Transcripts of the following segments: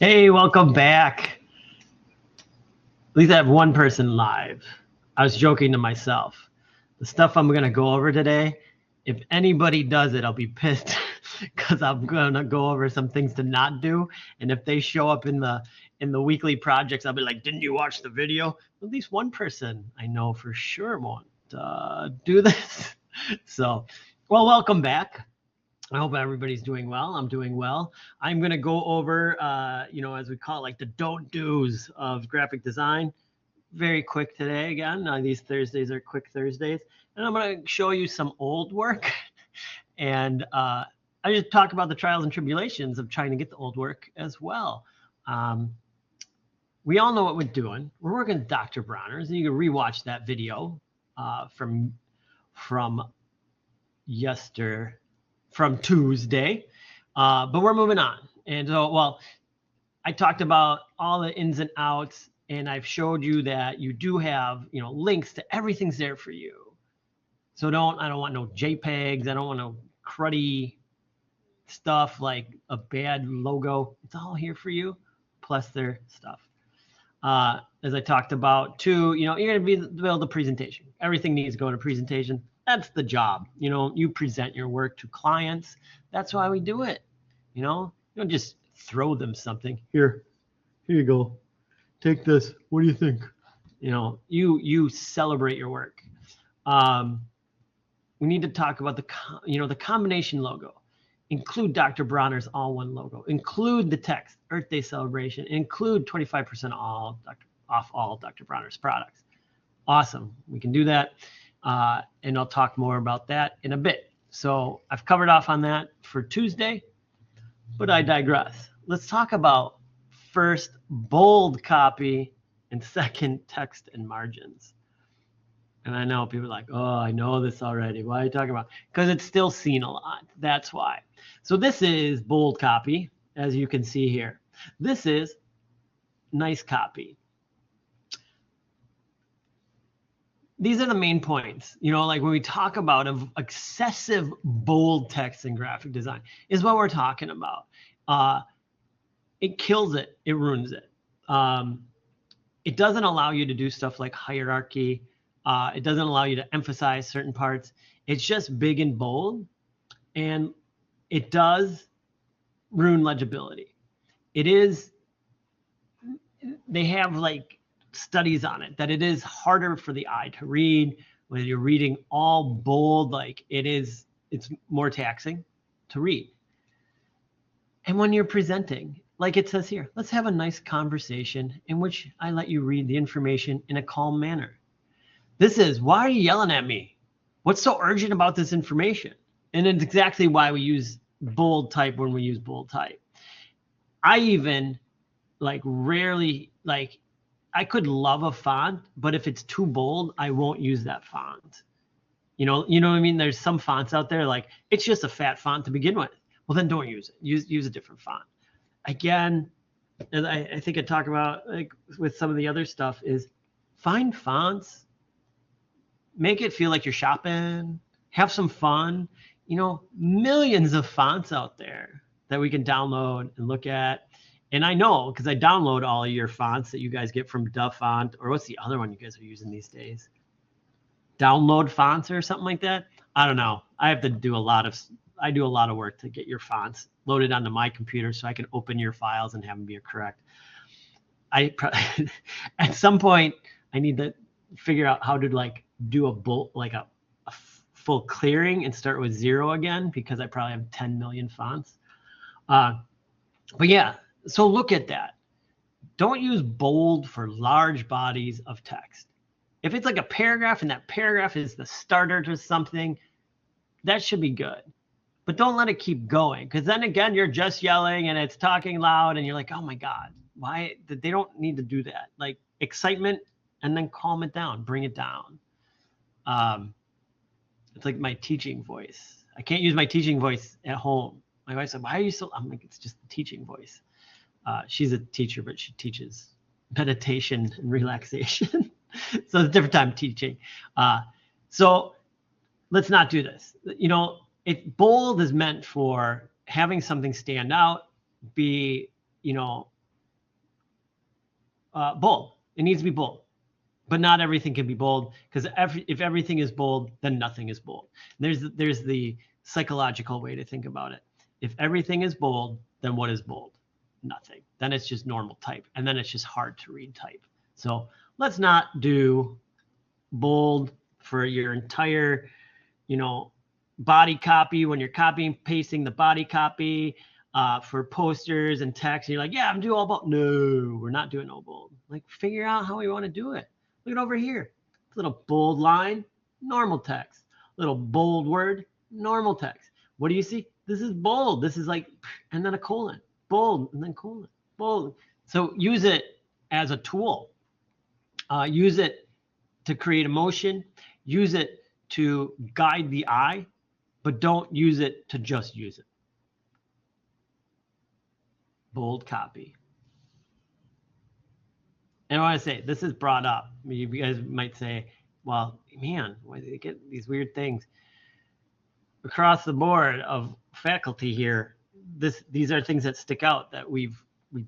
Hey, welcome back. At least I have one person live. I was joking to myself. The stuff I'm going to go over today, if anybody does it, I'll be pissed because I'm going to go over some things to not do. And if they show up in the weekly projects, I'll be like, "Didn't you watch the video?" At least one person I know for sure won't do this. So, well, welcome back. I hope everybody's doing well. I'm doing well. I'm going to go over, as we call it, like the don't do's of graphic design. Very quick today again. These Thursdays are quick Thursdays. And I'm going to show you some old work. And I just talk about the trials and tribulations of trying to get the old work as well. Um, we all know what we're doing. We're working with Dr. Bronner's, and you can rewatch that video from yester from Tuesday. But we're moving on. And so, well, I talked about all the ins and outs, and I've showed you that you do have, links to everything's there for you. So I don't want no JPEGs. I don't want no cruddy stuff like a bad logo. It's all here for you, plus their stuff. As I talked about too, you're going to build a presentation. Everything needs to go in a presentation. That's the job. You present your work to clients. That's why we do it. You don't just throw them something. Here you go. Take this. What do you think? You celebrate your work. We need to talk about the combination logo. Include Dr. Bronner's all one logo. Include the text, Earth Day celebration. Include 25% off all Dr. Bronner's products. Awesome. We can do that. And I'll talk more about that in a bit. So I've covered off on that for Tuesday, but I digress. Let's talk about first bold copy and second text and margins. And I know people are like, oh, I know this already. Why are you talking about? Because it's still seen a lot. That's why. So this is bold copy, as you can see here. This is nice copy. These are the main points, like when we talk about excessive bold text in graphic design is what we're talking about. It kills it. It ruins it. It doesn't allow you to do stuff like hierarchy. It doesn't allow you to emphasize certain parts. It's just big and bold, and it does ruin legibility. They have like studies on it that it is harder for the eye to read when you're reading all bold. Like it's more taxing to read. And when you're presenting, like it says here, let's have a nice conversation in which I let you read the information in a calm manner. This is, why are you yelling at me? What's so urgent about this information? And it's exactly why we use bold type when we use bold type. I even rarely, I could love a font, but if it's too bold, I won't use that font. You know what I mean? There's some fonts out there, like it's just a fat font to begin with. Well, then don't use it. Use a different font. Again, and I think I talk about with some of the other stuff is find fonts, make it feel like you're shopping, have some fun. Millions of fonts out there that we can download and look at. And I know because I download all of your fonts that you guys get from DaFont, or what's the other one you guys are using these days? Download fonts or something like that. I don't know. I do a lot of work to get your fonts loaded onto my computer so I can open your files and have them be correct. At some point I need to figure out how to do a full clearing and start with 0 again, because I probably have 10 million fonts. But yeah, so look at that. Don't use bold for large bodies of text. If it's like a paragraph and that paragraph is the starter to something, that should be good. But don't let it keep going, because then again, you're just yelling and it's talking loud and you're like, oh my God, why? They don't need to do that. Like excitement, and then calm it down, bring it down. It's like my teaching voice. I can't use my teaching voice at home. My wife said, why are you so, I'm like, it's just the teaching voice. She's a teacher, but she teaches meditation and relaxation. So it's a different time teaching. So let's not do this. Bold is meant for having something stand out, be, bold. It needs to be bold. But not everything can be bold, because if everything is bold, then nothing is bold. There's the psychological way to think about it. If everything is bold, then what is bold? Nothing. Then it's just normal type, and then it's just hard to read type. So let's not do bold for your entire, body copy when you're copying, pasting the body copy. For posters and text, and you're like, yeah, I'm doing all bold. No, we're not doing no bold. Like, figure out how we want to do it. Look at over here. Little bold line, normal text. Little bold word, normal text. What do you see? This is bold. This is like, and then a colon. Bold, and then colon. Bold. So use it as a tool. Use it to create emotion. Use it to guide the eye, but don't use it to just use it. Bold copy. And I want to say, this is brought up. You guys might say, well, man, why do they get these weird things? Across the board of faculty here, these are things that stick out that we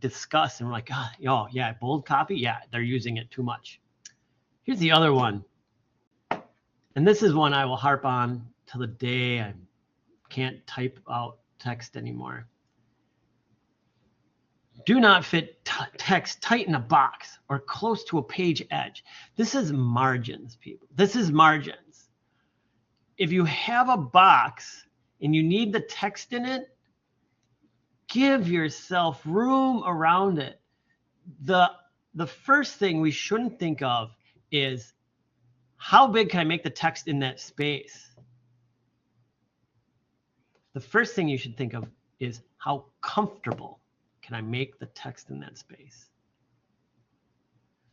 discuss, and we're like, oh, yeah, bold copy. Yeah, they're using it too much. Here's the other one. And this is one I will harp on till the day I can't type out text anymore. Do not fit text tight in a box or close to a page edge. This is margins, people. This is margins. If you have a box and you need the text in it, give yourself room around it. The first thing we shouldn't think of is, how big can I make the text in that space? The first thing you should think of is, how comfortable can I make the text in that space?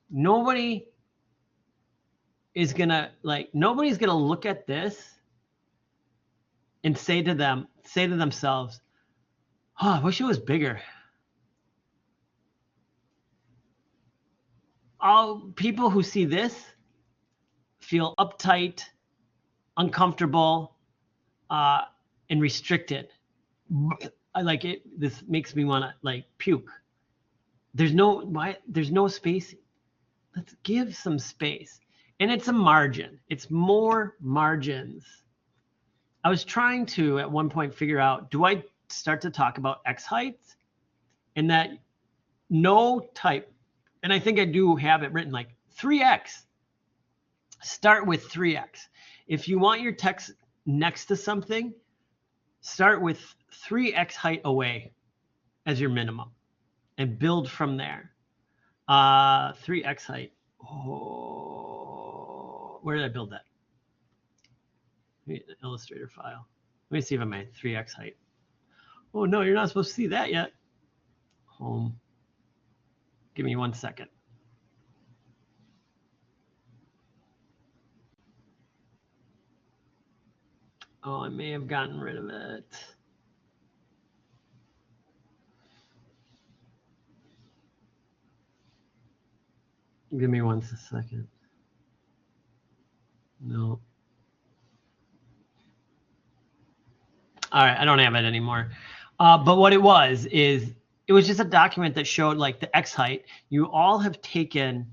Nobody's gonna look at this and say to themselves, oh, I wish it was bigger. All people who see this feel uptight, uncomfortable, and restricted. I like it. This makes me want to puke. There's no space. Let's give some space. And it's a margin. It's more margins. I was trying to at one point figure out, do I start to talk about X heights? And that no type, and I think I do have it written like 3X. Start with 3X. If you want your text next to something, start with 3X height away as your minimum and build from there. 3X height. Oh, where did I build that? Illustrator file. Let me see if I'm at 3X height. Oh no, you're not supposed to see that yet. Home. Give me 1 second. Oh, I may have gotten rid of it. Give me 1 second. No. All right, I don't have it anymore. But what it was just a document that showed like the X height. You all have taken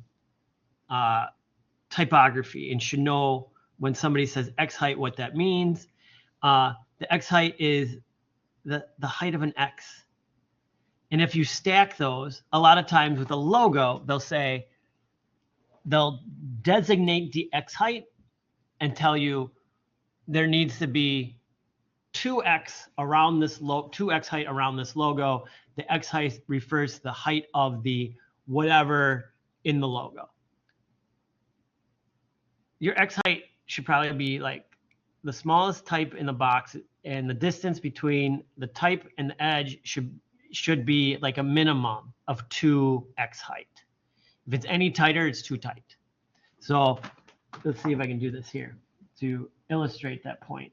typography and should know when somebody says X height what that means. The X height is the height of an X. And if you stack those, a lot of times with a logo, they'll designate the X height and tell you there needs to be 2X around this 2X height around this logo. The X height refers to the height of the whatever in the logo. Your X height should probably be like the smallest type in the box, and the distance between the type and the edge should be like a minimum of 2X height. If it's any tighter, it's too tight. So let's see if I can do this here to illustrate that point.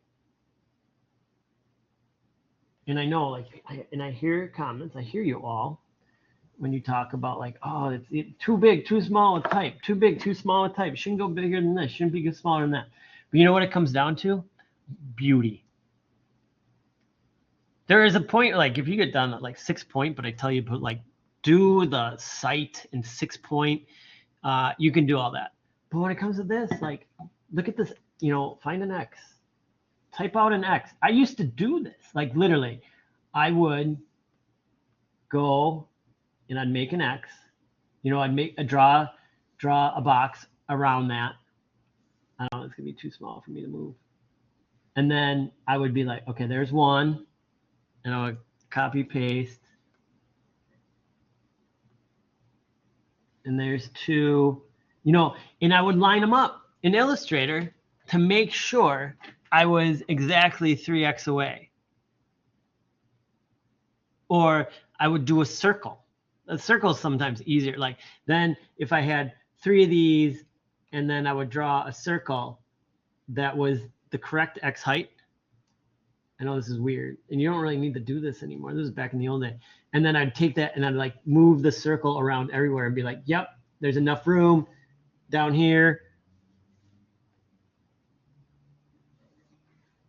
And I know, I hear comments. I hear you all when you talk about like, oh, it's too big, too small a type, too big, too small a type. It shouldn't go bigger than this. Shouldn't be smaller than that. But you know what it comes down to? Beauty. There is a point, like if you get down at like 6 point, but I tell you put like do the site in 6-point. You can do all that. But when it comes to this, like, look at this, you know, find an X, type out an X. I used to do this, like literally, I would go and I'd make an X, you know, I'd draw a box around that. I don't know, it's gonna be too small for me to move. And then I would be like, okay, there's one, and I would copy paste. And there's two, you know, and I would line them up in Illustrator to make sure I was exactly 3x away. Or I would do a circle. A circle is sometimes easier. Like then if I had 3 of these and then I would draw a circle that was the correct X height. I know this is weird and you don't really need to do this anymore. This is back in the old day. And then I'd take that and I'd like move the circle around everywhere and be like, yep, there's enough room down here.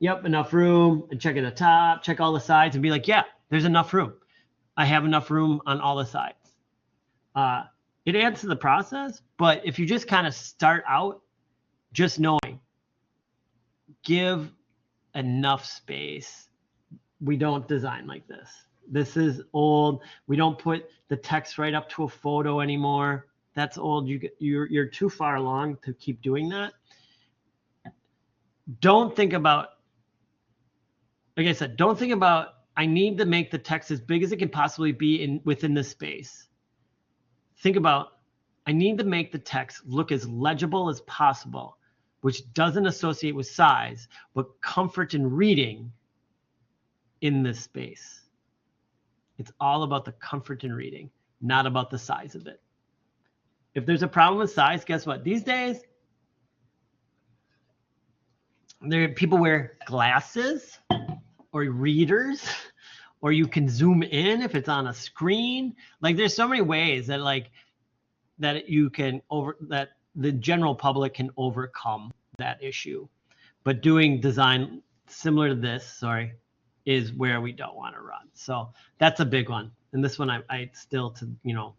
Yep, enough room. And check at the top, check all the sides and be like, yeah, there's enough room. I have enough room on all the sides. It adds to the process, but if you just kind of start out just knowing, give enough space. We don't design like this. This is old. We don't put the text right up to a photo anymore. That's old. You're too far along to keep doing that. Don't think about, like I said, don't think about, I need to make the text as big as it can possibly be within this space. Think about, I need to make the text look as legible as possible, which doesn't associate with size, but comfort in reading in this space. It's all about the comfort in reading, not about the size of it. If there's a problem with size, guess what? These days, people wear glasses or readers, or you can zoom in if it's on a screen. Like there's so many ways that you can that the general public can overcome that issue. But doing design similar to this, is where we don't want to run. So that's a big one. And this one I still, to, you know,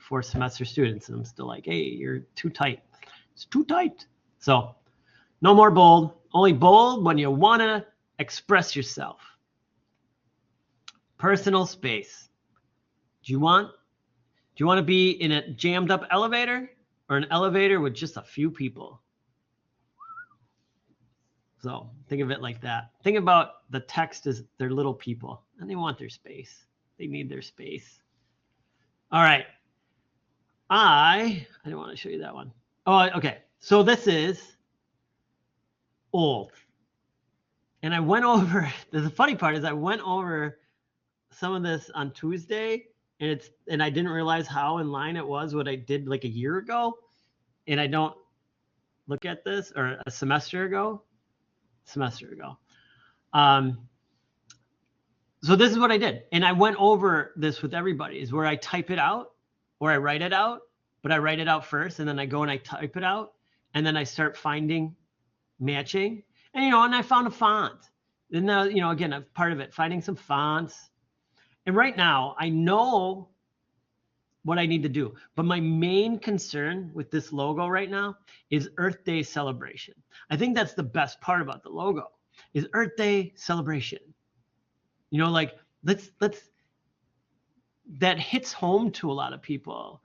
4th semester students, and I'm still like, hey, you're too tight. It's too tight. So no more bold, only bold when you want to express yourself. Personal space. Do you want to be in a jammed up elevator or an elevator with just a few people? So think of it like that. Think about the text as they're little people and they want their space. They need their space. All right. I didn't want to show you that one. Oh, okay. So this is old. And I went over, the funny part is I went over some of this on Tuesday and I didn't realize how in line it was what I did like a year ago. And I don't look at this, or a semester ago. So this is what I did. And I went over this with everybody, is where I type it out or I write it out, but I write it out first and then I go and I type it out and then I start finding matching. And, you know, and I found a font. And now, you know, again, I'm part of it, finding some fonts. And right now I know what I need to do. But my main concern with this logo right now is Earth Day celebration. I think that's the best part about the logo, is Earth Day celebration. You know, like let's that hits home to a lot of people.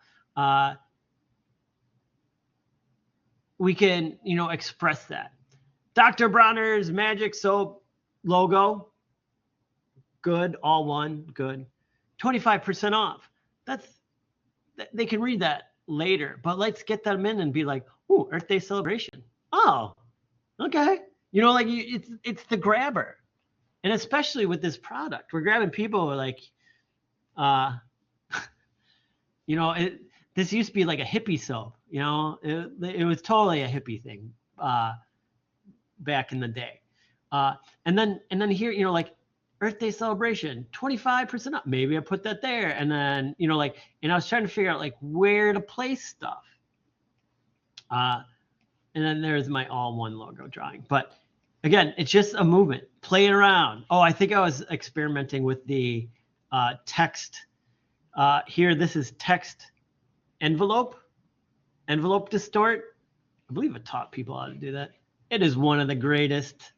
We can, you know, express that. Dr. Bronner's Magic Soap logo, good, all one, good. 25% off. They can read that later, but let's get them in and be like, "Ooh, Earth Day celebration." Oh, okay. You know, like it's the grabber, and especially with this product, we're grabbing people who are like, you know, this used to be like a hippie soap. You know, it was totally a hippie thing back in the day, and then here, you know, like Earth Day celebration, 25% up. Maybe I put that there. And then, you know, like, and I was trying to figure out like where to place stuff. And then there's my all one logo drawing. But again, it's just a movement, playing around. Oh, I think I was experimenting with the text Here, this is text envelope distort. I believe I taught people how to do that. It is one of the greatest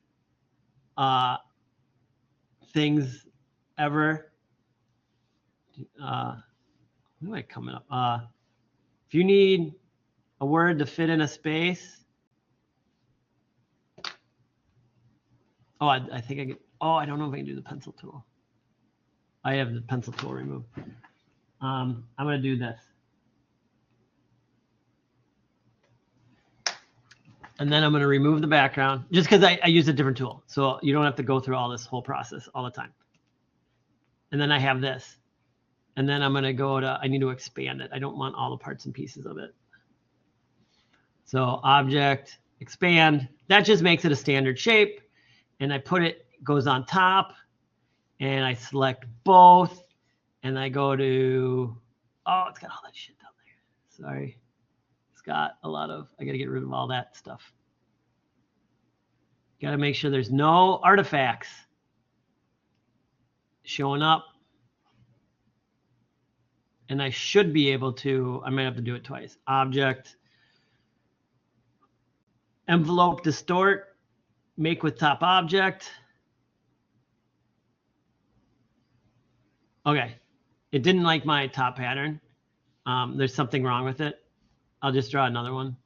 things ever. What am I coming up? If you need a word to fit in a space. Oh, I think I get, oh, I don't know if I can do the pencil tool. I have the pencil tool removed. I'm going to do this. And then I'm going to remove the background just because I use a different tool. So you don't have to go through all this whole process all the time. And then I have this. And then I'm going to go to, I need to expand it. I don't want all the parts and pieces of it. So object, expand. That just makes it a standard shape. And I put it, goes on top. And I select both. And I go to, oh, it's got all that shit down there. Sorry. It's got a lot of, I got to get rid of all that stuff. Got to make sure there's no artifacts showing up. And I should be able to, I might have to do it twice. Object, envelope, distort, make with top object. Okay, it didn't like my top pattern. There's something wrong with it. I'll just draw another one.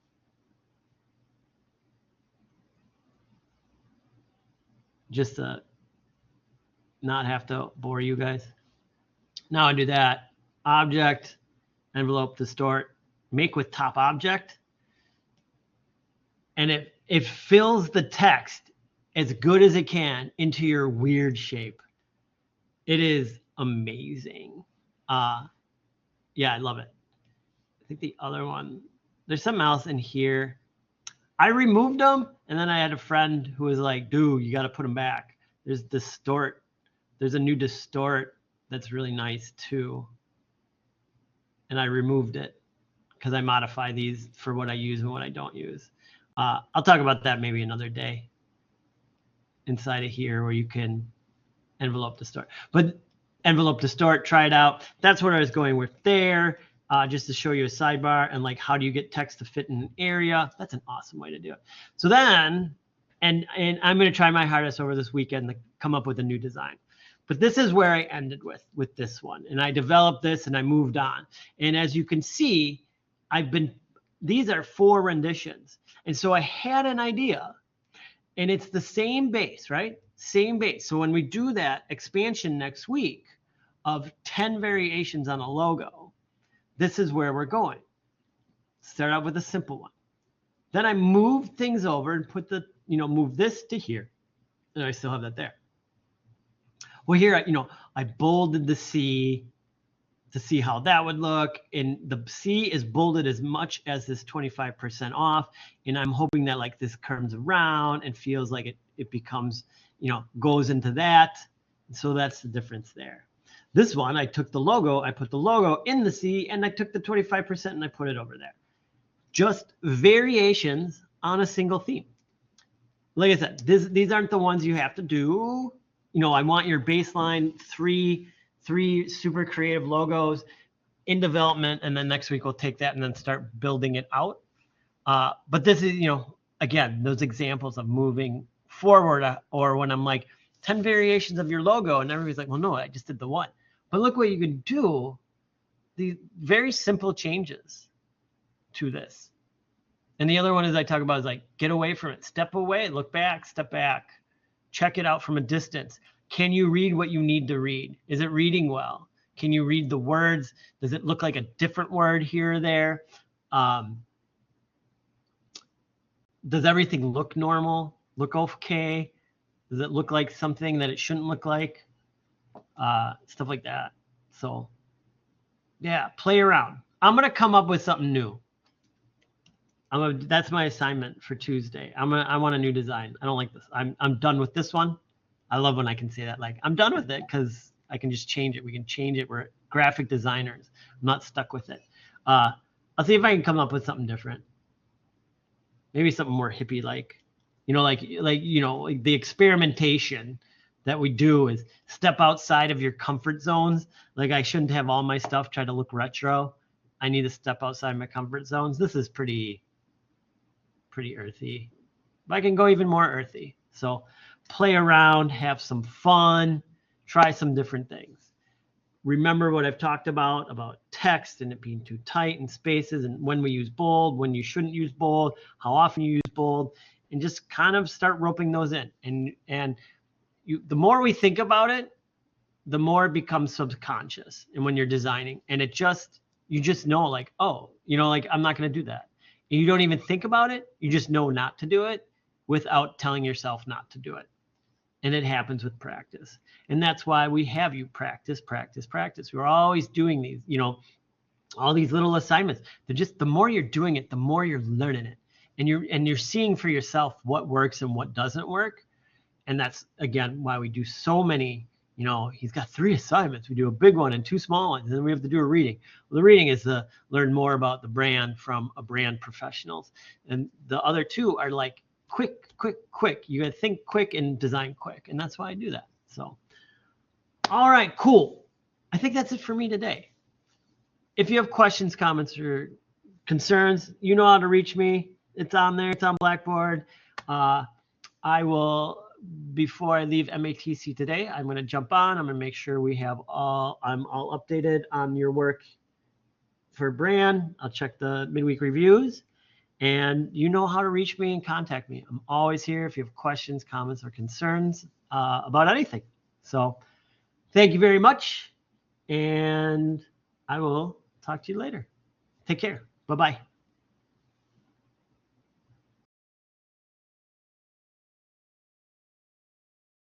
Just to not have to bore you guys. Now I do that. Object, envelope, distort, make with top object. And it fills the text as good as it can into your weird shape. It is amazing. Yeah, I love it. I think the other one, there's something else in here. I removed them, and then I had a friend who was like, dude, you got to put them back. There's distort. There's a new distort that's really nice too. And I removed it because I modify these for what I use and what I don't use. I'll talk about that maybe another day inside of here where you can envelope distort. But envelope distort, try it out. That's what I was going with there. Just to show you a sidebar and like how do you get text to fit in an area. That's an awesome way to do it. So then, and I'm going to try my hardest over this weekend to come up with a new design. But this is where I ended with this one. And I developed this and I moved on. And as you can see, these are 4 renditions. And so I had an idea and it's the same base, right? Same base. So when we do that expansion next week of 10 variations on a logo, this is where we're going. Start out with a simple one. Then I moved things over and put the, move this to here. And I still have that there. Well, here, I bolded the C to see how that would look. And the C is bolded as much as this 25% off. And I'm hoping that like this comes around and feels like it becomes, goes into that. So that's the difference there. This one, I took the logo, I put the logo in the C, and I took the 25% and I put it over there. Just variations on a single theme. Like I said, these aren't the ones you have to do. I want your baseline three super creative logos in development, and then next week we'll take that and then start building it out. But this is, again, those examples of moving forward, or when I'm like 10 variations of your logo, and everybody's like, well, no, I just did the one. But look what you can do. These very simple changes to this. And the other one is I talk about is like, get away from it. Step away, look back, step back. Check it out from a distance. Can you read what you need to read? Is it reading well? Can you read the words? Does it look like a different word here or there? Does everything look normal? Look okay? Does it look like something that it shouldn't look like? Stuff like that. So yeah, play around. I'm going to come up with something new. That's my assignment for Tuesday. I want a new design. I don't like this. I'm done with this one. I love when I can say that. Like, I'm done with it because I can just change it. We can change it. We're graphic designers. I'm not stuck with it. I'll see if I can come up with something different. Maybe something more hippie like, like the experimentation that we do is step outside of your comfort zones. Like I shouldn't have all my stuff try to look retro. I need to step outside my comfort zones. This is pretty earthy, but I can go even more earthy. So play around, have some fun, try some different things. Remember what I've talked about text and it being too tight and spaces and when we use bold, when you shouldn't use bold, how often you use bold, and just kind of start roping those in. And the more we think about it, the more it becomes subconscious. And when you're designing, and you just know like, oh, like I'm not going to do that. And you don't even think about it. You just know not to do it without telling yourself not to do it. And it happens with practice. And that's why we have you practice. We're always doing these, all these little assignments. They're just, the more you're doing it, the more you're learning it. And you're seeing for yourself what works and what doesn't work. And that's, again, why we do so many, he's got 3 assignments. We do a big one and 2 small ones. And then we have to do a reading. Well, the reading is to learn more about the brand from a brand professionals. And the other 2 are like, quick. You got to think quick and design quick. And that's why I do that. So, all right, cool. I think that's it for me today. If you have questions, comments, or concerns, you know how to reach me. It's on there. It's on Blackboard. I will, before I leave MATC today, I'm going to jump on. I'm going to make sure I'm all updated on your work for brand. I'll check the midweek reviews. And you know how to reach me and contact me. I'm always here if you have questions, comments, or concerns about anything. So thank you very much. And I will talk to you later. Take care. Bye-bye.